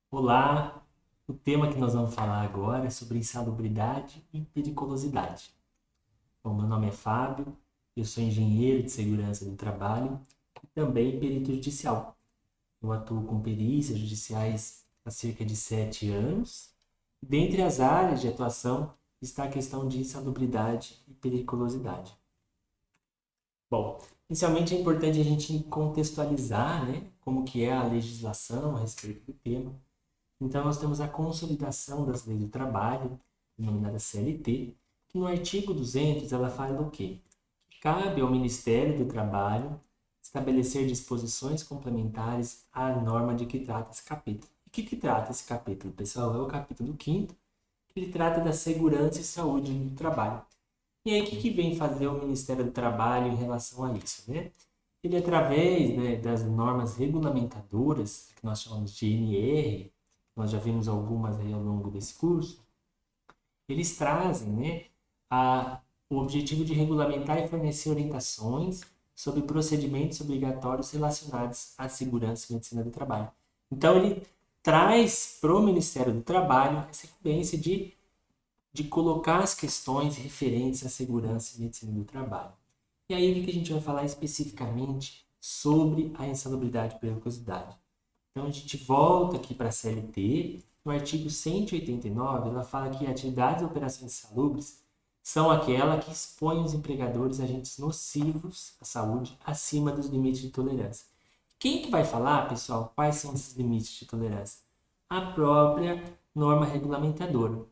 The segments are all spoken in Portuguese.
Olá, o tema que nós vamos falar agora é sobre insalubridade e periculosidade. Bom, meu nome é Fábio, eu sou engenheiro de segurança do trabalho e também perito judicial. Eu atuo com perícias judiciais há cerca de 7 anos. Dentre as áreas de atuação está a questão de insalubridade e periculosidade. Bom, inicialmente é importante a gente contextualizar, né, como que é a legislação a respeito do tema. Então, nós temos a consolidação das leis do trabalho, denominada CLT, que no artigo 200 ela fala o quê? Que cabe ao Ministério do Trabalho estabelecer disposições complementares à norma de que trata esse capítulo. E que trata esse capítulo, pessoal? É o capítulo 5º, que ele trata da segurança e saúde do trabalho. E aí, o que vem fazer o Ministério do Trabalho em relação a isso, né? Ele, através, né, das normas regulamentadoras, que nós chamamos de NR, nós já vimos algumas aí ao longo desse curso, eles trazem, né, o objetivo de regulamentar e fornecer orientações sobre procedimentos obrigatórios relacionados à segurança e medicina do trabalho. Então, ele traz para o Ministério do Trabalho essa incumbência de colocar as questões referentes à segurança e medicina do trabalho. E aí, o que a gente vai falar especificamente sobre a insalubridade e periculosidade? Então, a gente volta aqui para a CLT. No artigo 189, ela fala que atividades e operações insalubres são aquelas que expõem os empregadores a agentes nocivos à saúde acima dos limites de tolerância. Quem que vai falar, pessoal, quais são esses limites de tolerância? A própria norma regulamentadora,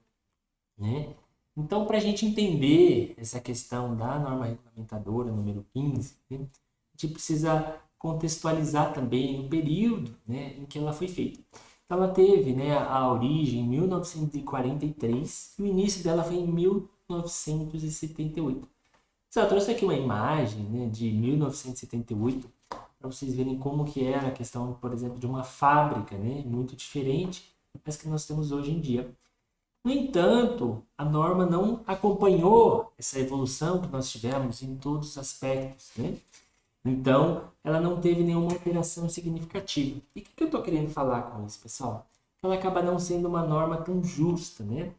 né? Então, para a gente entender essa questão da norma regulamentadora número 15, né, a gente precisa contextualizar também o período, né, em que ela foi feita. Então, ela teve, né, a origem em 1943 e o início dela foi em 1978. Eu trouxe aqui uma imagem, né, de 1978 para vocês verem como que era a questão, por exemplo, de uma fábrica, né, muito diferente das que nós temos hoje em dia. No entanto, a norma não acompanhou essa evolução que nós tivemos em todos os aspectos, né? Então, ela não teve nenhuma alteração significativa. E o que eu estou querendo falar com isso, pessoal? Ela acaba não sendo uma norma tão justa, né?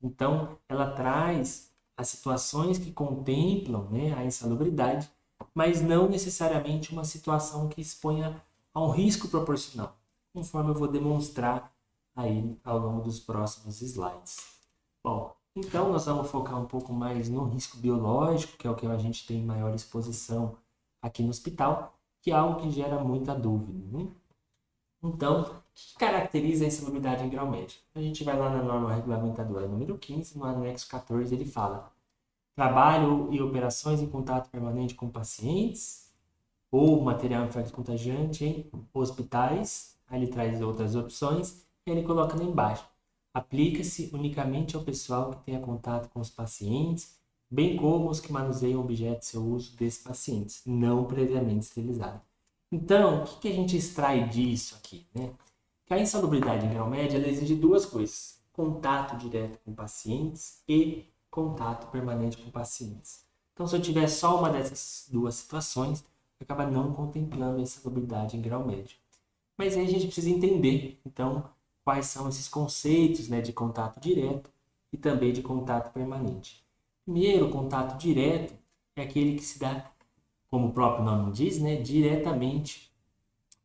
Então, ela traz as situações que contemplam, né, a insalubridade, mas não necessariamente uma situação que exponha a um risco proporcional, conforme eu vou demonstrar aí ao longo dos próximos slides. Bom, então nós vamos focar um pouco mais no risco biológico, que é o que a gente tem maior exposição aqui no hospital, que é algo que gera muita dúvida, né? Então, o que caracteriza a insalubridade em grau médio? A gente vai lá na norma regulamentadora número 15, no anexo 14, ele fala: trabalho e operações em contato permanente com pacientes ou material infecto-contagiante em hospitais. Aí ele traz outras opções e ele coloca lá embaixo: aplica-se unicamente ao pessoal que tenha contato com os pacientes, bem como os que manuseiam objetos de seu uso desses pacientes, não previamente esterilizados. Então, o que a gente extrai disso aqui, né? Que a insalubridade em grau médio ela exige duas coisas: contato direto com pacientes e contato permanente com pacientes. Então, se eu tiver só uma dessas duas situações, acaba não contemplando a insalubridade em grau médio. Mas aí a gente precisa entender, então, quais são esses conceitos, né, de contato direto e também de contato permanente. Primeiro, o contato direto é aquele que se dá, como o próprio nome diz, né, diretamente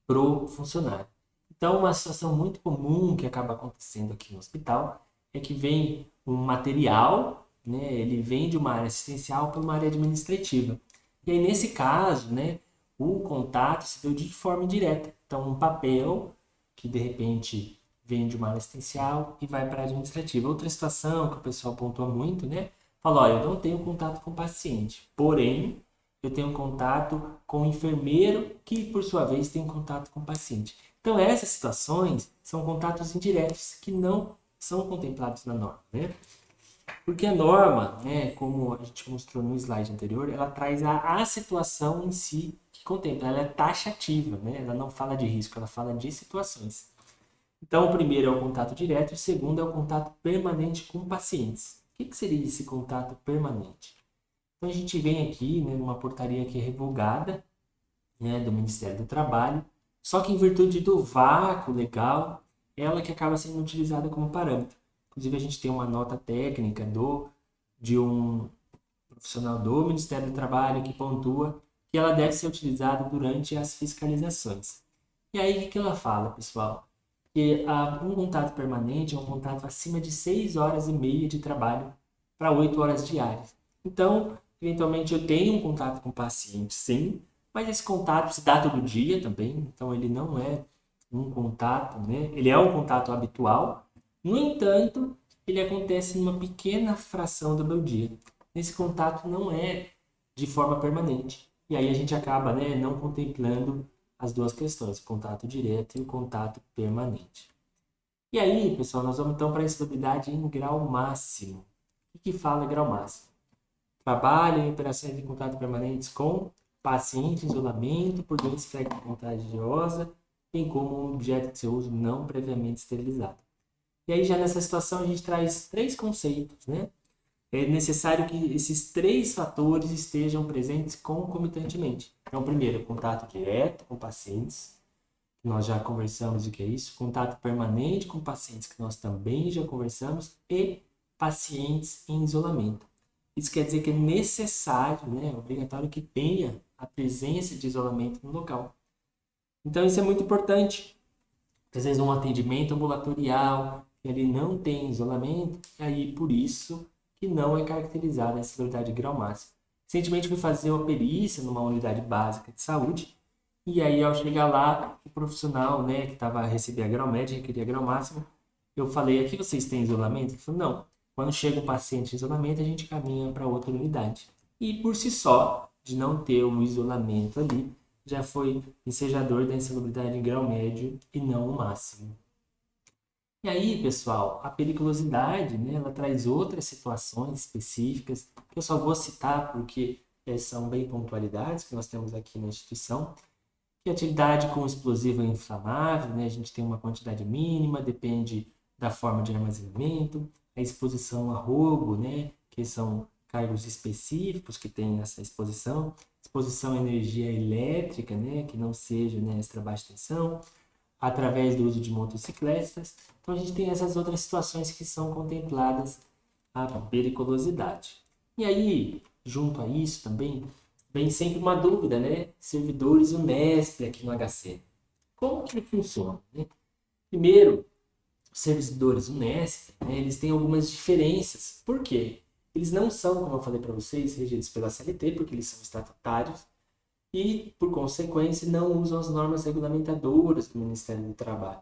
para o funcionário. Então, uma situação muito comum que acaba acontecendo aqui no hospital é que vem um material, né, ele vem de uma área assistencial para uma área administrativa. E aí, nesse caso, né, o contato se deu de forma indireta. Então, um papel que, de repente, vem de uma área assistencial e vai para a administrativa. Outra situação que o pessoal pontua muito, né, fala: olha, eu não tenho contato com o paciente, porém, eu tenho contato com o enfermeiro, que por sua vez tem contato com o paciente. Então, essas situações são contatos indiretos que não são contemplados na norma, né? Porque a norma, né, como a gente mostrou no slide anterior, ela traz a situação em si que contempla. Ela é taxativa, né? Ela não fala de risco, ela fala de situações. Então, o primeiro é o contato direto e o segundo é o contato permanente com pacientes. O que seria esse contato permanente? Então, a gente vem aqui, né, numa portaria que é revogada, né, do Ministério do Trabalho, só que em virtude do vácuo legal, ela que acaba sendo utilizada como parâmetro. Inclusive, a gente tem uma nota técnica de um profissional do Ministério do Trabalho que pontua que ela deve ser utilizada durante as fiscalizações. E aí, o que ela fala, pessoal? Que um contato permanente é um contato acima de 6 horas e meia de trabalho para 8 horas diárias. Então, eventualmente, eu tenho um contato com o paciente, sim, mas esse contato se dá todo dia também, então ele não é um contato, né? Ele é um contato habitual. No entanto, ele acontece em uma pequena fração do meu dia. Esse contato não é de forma permanente. E aí a gente acaba, né, não contemplando as duas questões, o contato direto e o contato permanente. E aí, pessoal, nós vamos então para a insalubridade em grau máximo. O que fala grau máximo? Trabalho em operações de contato permanentes com paciente em isolamento por doença infecto-contagiosa, bem como um objeto de seu uso não previamente esterilizado. E aí, já nessa situação, a gente traz 3 conceitos, né? É necessário que esses 3 fatores estejam presentes concomitantemente. Então, primeiro, contato direto com pacientes, que nós já conversamos o que é isso, contato permanente com pacientes, que nós também já conversamos, e pacientes em isolamento. Isso quer dizer que é necessário, né, obrigatório que tenha a presença de isolamento no local. Então, isso é muito importante. Às vezes, um atendimento ambulatorial, ele não tem isolamento, e aí, por isso, que não é caracterizada essa insalubridade de grau máximo. Recentemente, fui fazer uma perícia numa unidade básica de saúde, e aí, ao chegar lá, o profissional, né, que estava a receber a grau médio, requeria grau máximo, eu falei, aqui vocês têm isolamento? Ele falou, não. Quando chega o paciente em isolamento, a gente caminha para outra unidade. E por si só, de não ter um isolamento ali, já foi ensejador da insalubridade em grau médio e não o máximo. E aí, pessoal, a periculosidade, né, ela traz outras situações específicas, que eu só vou citar porque são bem pontualidades que nós temos aqui na instituição, que atividade com explosivo é inflamável, né? A gente tem uma quantidade mínima, depende da forma de armazenamento, a exposição a roubo, né? Que são cargos específicos que têm essa exposição à energia elétrica, né? Que não seja, né, extra baixa tensão, através do uso de motocicletas. Então a gente tem essas outras situações que são contempladas a periculosidade. E aí, junto a isso também, vem sempre uma dúvida, né? Servidores Unesp aqui no HC. Como que funciona, né? Primeiro, os servidores Unesp, né, eles têm algumas diferenças. Por quê? Eles não são, como eu falei para vocês, regidos pela CLT, porque eles são estatutários, e, por consequência, não usam as normas regulamentadoras do Ministério do Trabalho.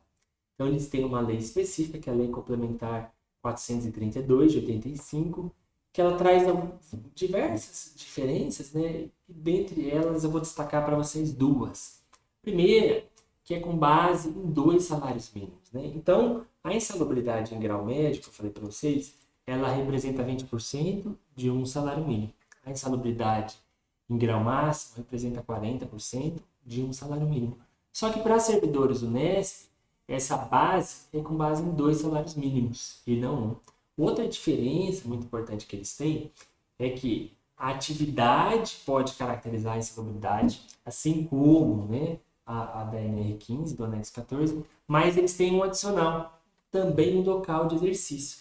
Então, eles têm uma lei específica, que é a Lei Complementar 432, de 85, que ela traz diversas diferenças, né? E dentre elas eu vou destacar para vocês 2. Primeira, que é com base em 2 salários mínimos, né? Então, a insalubridade em grau médio, que eu falei para vocês, ela representa 20% de um salário mínimo. A insalubridade em grau máximo representa 40% de um salário mínimo. Só que para servidores Unesp, essa base é com base em 2 salários mínimos e não um. Outra diferença muito importante que eles têm é que a atividade pode caracterizar a insalubridade, assim como, né, a da NR15, do anexo 14, mas eles têm um adicional, também um local de exercício.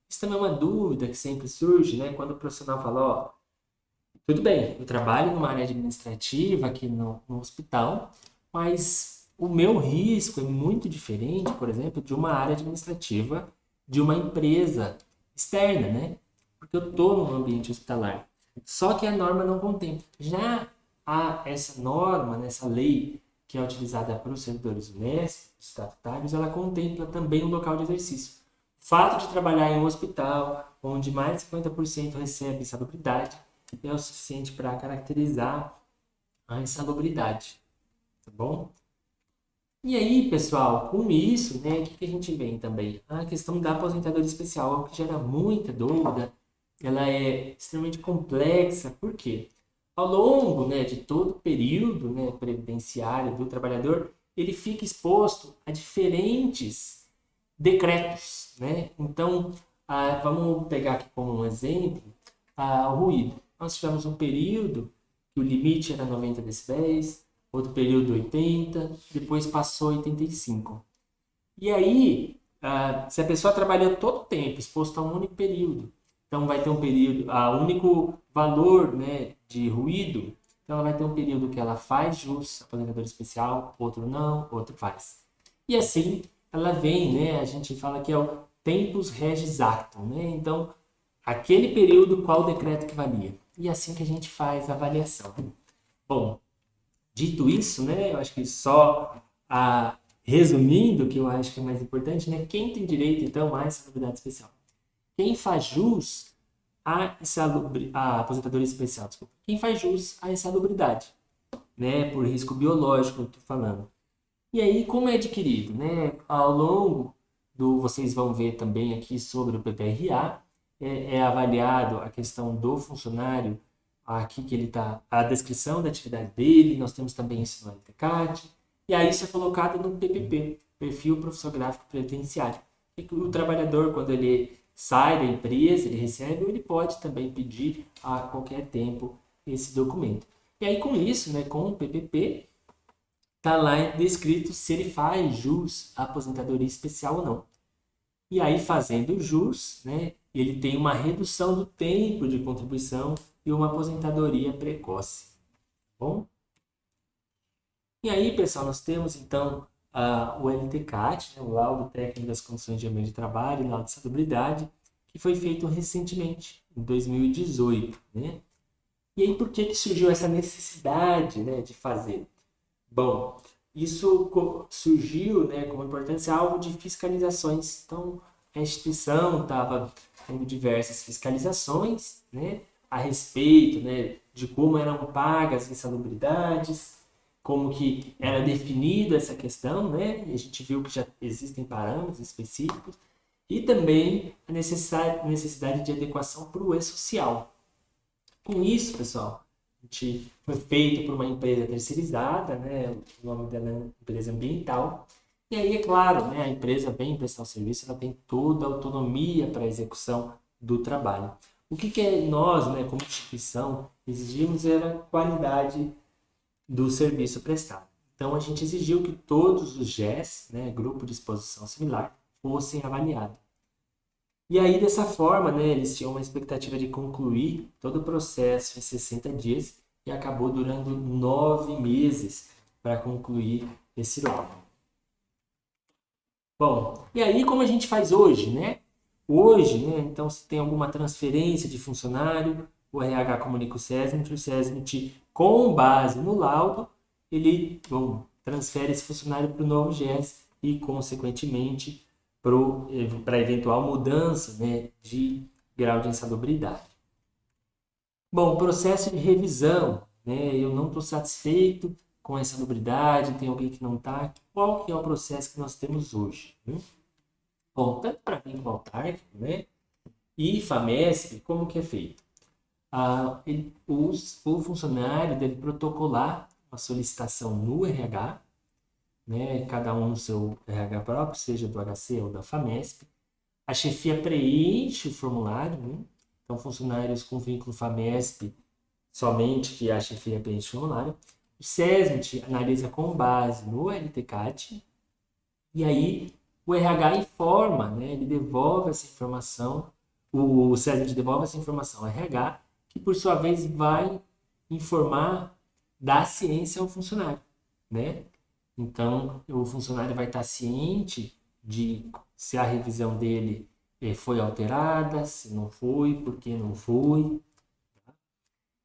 Isso também é uma dúvida que sempre surge, né, quando o profissional fala, ó, tudo bem, eu trabalho numa área administrativa aqui no hospital, mas o meu risco é muito diferente, por exemplo, de uma área administrativa de uma empresa externa, né? Porque eu estou num ambiente hospitalar. Só que a norma não contempla. Já há essa norma, nessa lei que é utilizada para os servidores Unesp, estatutários, ela contempla também um local de exercício. O fato de trabalhar em um hospital onde mais de 50% recebe insalubridade é o suficiente para caracterizar a insalubridade, tá bom? E aí, pessoal, com isso, né, o que a gente vê também? A questão da aposentadoria especial, algo que gera muita dúvida, ela é extremamente complexa, por quê? Ao longo, né, de todo o período, né, previdenciário do trabalhador, ele fica exposto a diferentes decretos, né? Então, vamos pegar aqui como um exemplo o ruído. Nós tivemos um período que o limite era 90 decibéis, outro período 80, depois passou 85. E aí, se a pessoa trabalhou todo o tempo exposto a um único período, então vai ter um período, a único valor, né, de ruído, então ela vai ter um período que ela faz jus, aposentadoria especial, outro não, outro faz. E assim ela vem, né, a gente fala que é o tempus regis actum, né? Então, aquele período, qual o decreto que valia? E assim que a gente faz a avaliação. Bom, dito isso, né, eu acho que só resumindo, o que eu acho que é mais importante, né, quem tem direito, então, a insalubridade especial? Quem faz jus à aposentadoria especial, desculpa. Quem faz jus à insalubridade, né, por risco biológico, eu estou falando. E aí, como é adquirido, né, ao longo vocês vão ver também aqui sobre o PPRA, é avaliado a questão do funcionário, aqui que ele está, a descrição da atividade dele, nós temos também isso no LTCAT, e aí isso é colocado no PPP, Perfil Profissiográfico Previdenciário. E o trabalhador, quando ele sai da empresa, ele recebe, ou ele pode também pedir a qualquer tempo esse documento. E aí, com isso, né, com o PPP, está lá descrito se ele faz jus à aposentadoria especial ou não. E aí, fazendo jus, né, ele tem uma redução do tempo de contribuição e uma aposentadoria precoce. Bom? E aí, pessoal, nós temos então o LTCAT, né, o Laudo Técnico das Condições de Ambiente de Trabalho e Laudo de Salubridade, que foi feito recentemente, em 2018. Né? E aí, por que surgiu essa necessidade, né, de fazer? Bom, isso surgiu, né, como importância algo de fiscalizações. Então, a instituição estava tendo diversas fiscalizações, né, a respeito, né, de como eram pagas as insalubridades, como que era definida essa questão, né, e a gente viu que já existem parâmetros específicos, e também a necessidade de adequação para o e-social. Com isso, pessoal, a gente foi feito por uma empresa terceirizada, né? O nome dela é empresa ambiental. E aí, é claro, né? A empresa vem prestar o serviço, ela tem toda a autonomia para a execução do trabalho. O que nós, né, como instituição, exigimos era a qualidade do serviço prestado. Então, a gente exigiu que todos os GES, né, Grupo de Exposição Similar, fossem avaliados. E aí, dessa forma, né, eles tinham uma expectativa de concluir todo o processo em 60 dias e acabou durando 9 meses para concluir esse laudo. Bom, e aí como a gente faz hoje, né? Hoje, né, então se tem alguma transferência de funcionário, o RH comunica o SESMIT com base no laudo, ele transfere esse funcionário para o novo GES e, consequentemente, para eventual mudança, né, de grau de insalubridade. Bom, processo de revisão, né? Eu não estou satisfeito com a insalubridade, tem alguém que não está. Qual que é o processo que nós temos hoje? Né? Bom, tanto para vínculo autárquico, né, e FAMESP, como que é feito? O funcionário deve protocolar uma solicitação no RH, né, cada um no seu RH próprio, seja do HC ou da FAMESP. A chefia preenche o formulário, né? Então, funcionários com vínculo FAMESP, somente que a chefia preenche o formulário. O SESMIT analisa com base no LTCAT, e aí o RH informa, né? Ele devolve essa informação, o SESMIT devolve essa informação ao RH, que por sua vez vai informar da ciência ao funcionário, né? Então, o funcionário vai estar ciente de se a revisão dele foi alterada, se não foi, por que não foi.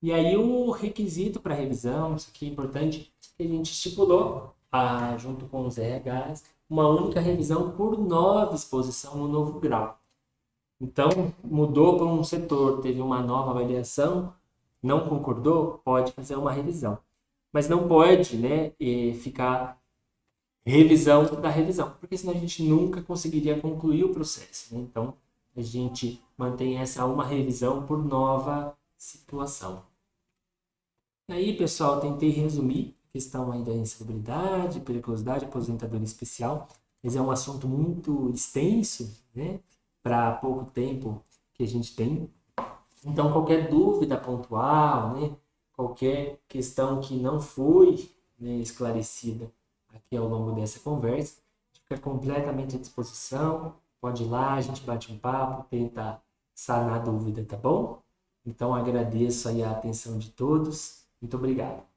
E aí o requisito para revisão, isso aqui é importante, que a gente estipulou, junto com os RHs, uma única revisão por nova exposição no novo grau. Então, mudou para um setor, teve uma nova avaliação, não concordou, pode fazer uma revisão. Mas não pode, né, ficar revisão da revisão, porque senão a gente nunca conseguiria concluir o processo. Né? Então, a gente mantém essa uma revisão por nova situação. Aí, pessoal, tentei resumir a questão aí da insalubridade, periculosidade, aposentadoria especial, mas é um assunto muito extenso, né, para pouco tempo que a gente tem. Então, qualquer dúvida pontual, né, qualquer questão que não foi, né, esclarecida aqui ao longo dessa conversa, fica completamente à disposição. Pode ir lá, a gente bate um papo, tenta sanar a dúvida, tá bom? Então agradeço aí a atenção de todos. Muito obrigado.